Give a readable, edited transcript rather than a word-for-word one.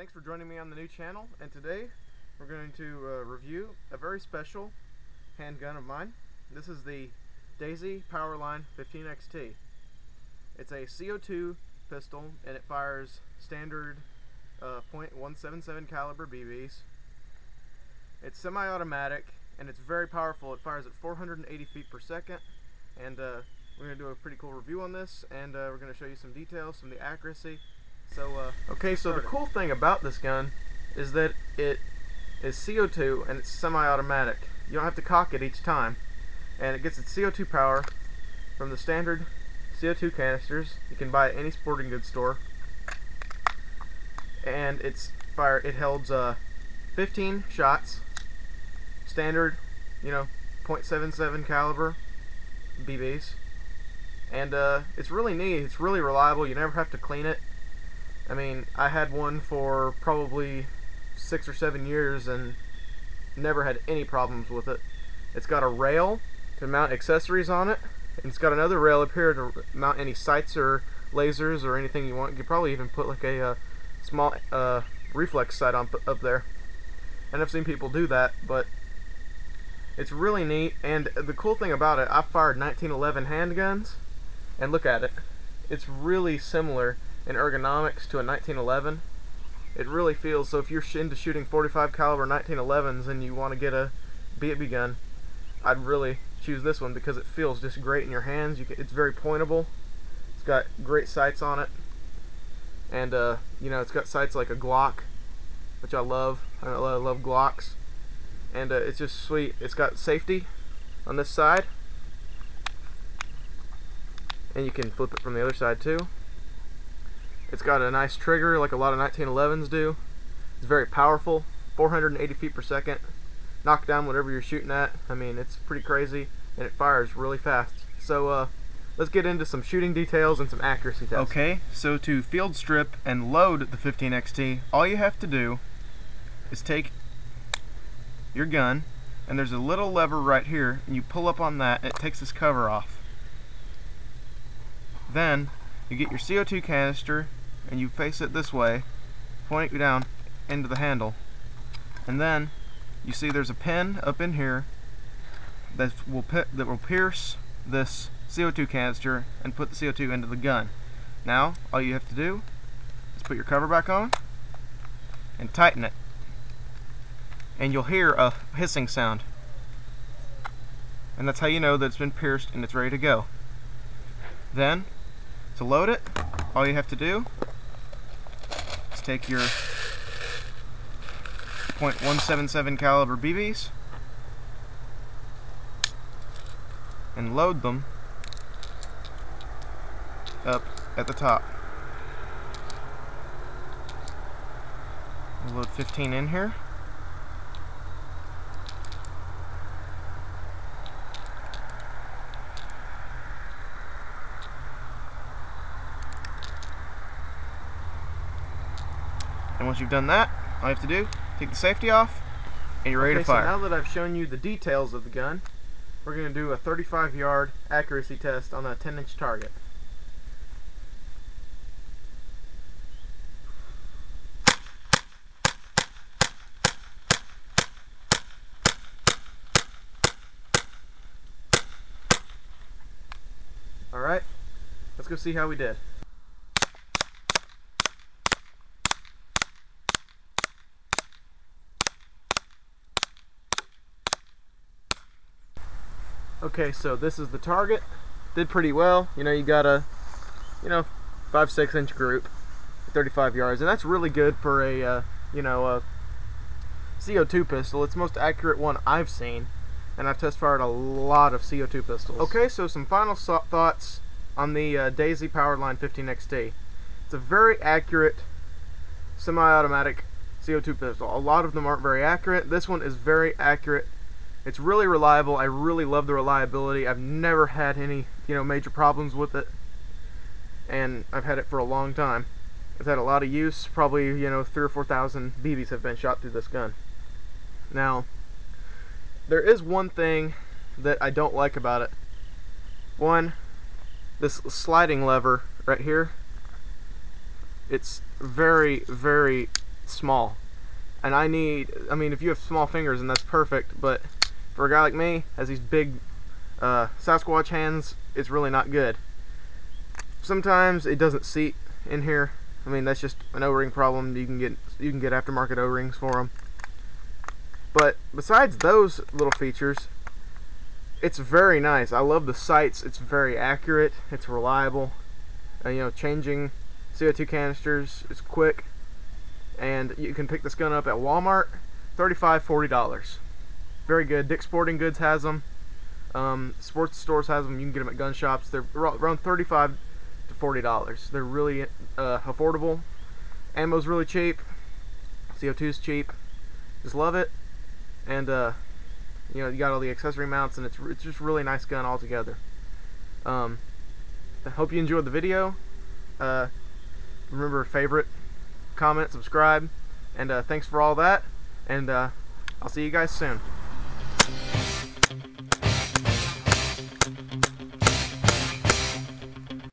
Thanks for joining me on the new channel, and today we're going to review a very special handgun of mine. This is the Daisy POWERLINE 15XT. It's a CO2 pistol and it fires standard .177 caliber BBs. It's semi-automatic and it's very powerful. It fires at 480 feet per second, and we're going to do a pretty cool review on this, and we're going to show you some details, some of the accuracy. Okay, so the cool thing about this gun is that it is CO2 and it's semi-automatic. You don't have to cock it each time, and it gets its CO2 power from the standard CO2 canisters you can buy at any sporting goods store, and it holds 15 shots, standard, .77 caliber BBs, and it's really neat. It's really reliable. You never have to clean it. I mean, I had one for probably 6 or 7 years and never had any problems with it. It's got a rail to mount accessories on it, and it's got another rail up here to mount any sights or lasers or anything you want. You could probably even put like a small reflex sight up there. And I've seen people do that, but it's really neat. And the cool thing about it, I've fired 1911 handguns, and look at it. It's really similar in ergonomics to a 1911. It really feels, so if you're into shooting 45 caliber 1911s and you want to get a BB gun, I'd really choose this one because it feels just great in your hands. It's very pointable. It's got great sights on it, and it's got sights like a Glock, which I love. I love Glocks, and it's just sweet. It's got safety on this side, and you can flip it from the other side too. It's got a nice trigger like a lot of 1911s do. It's very powerful, 480 feet per second. Knock down whatever you're shooting at. I mean, it's pretty crazy, and it fires really fast. So let's get into some shooting details and some accuracy tests. Okay, so to Fieldstrip and load the 15XT, all you have to do is take your gun, and there's a little lever right here, and you pull up on that, and it takes this cover off. Then you get your CO2 canister and you face it this way, pointing down into the handle, and then you see there's a pin up in here that will pierce this CO2 canister and put the CO2 into the gun. Now all you have to do is put your cover back on and tighten it, and you'll hear a hissing sound, and that's how you know that it's been pierced and it's ready to go. Then to load it, all you have to do is take your .177 caliber BBs and load them up at the top. We'll load 15 in here. And once you've done that, all you have to do, take the safety off, and you're ready to fire. So now that I've shown you the details of the gun, we're going to do a 35-yard accuracy test on a 10-inch target. Alright, let's go see how we did. Okay, so this is the target. Did pretty well. You got a 5-6 inch group, 35 yards, and that's really good for a a CO2 pistol. It's the most accurate one I've seen, and I've test fired a lot of CO2 pistols. Okay, so some final thoughts on the Daisy POWERLINE 15XT. It's a very accurate semi-automatic CO2 pistol. A lot of them aren't very accurate. This one is very accurate. It's really reliable. I really love the reliability. I've never had any, major problems with it, and I've had it for a long time. It's had a lot of use. Probably, 3,000 or 4,000 BBs have been shot through this gun. Now, there is one thing that I don't like about it. One, this sliding lever right here. It's very, very small. And I mean, if you have small fingers, then that's perfect, but for a guy like me, has these big Sasquatch hands, it's really not good. Sometimes it doesn't seat in here. I mean, that's just an O-ring problem. You can get aftermarket O-rings for them. But besides those little features, it's very nice. I love the sights. It's very accurate. It's reliable. You know, changing CO2 canisters is quick. And you can pick this gun up at Walmart, $35, $40. Very good. Dick's Sporting Goods has them. Sports stores has them. You can get them at gun shops. They're around $35 to $40. They're really affordable. Ammo's really cheap. CO2's cheap. Just love it. And you know, you got all the accessory mounts, and it's just a really nice gun altogether. I hope you enjoyed the video. Remember, favorite, comment, subscribe, and thanks for all that. And I'll see you guys soon.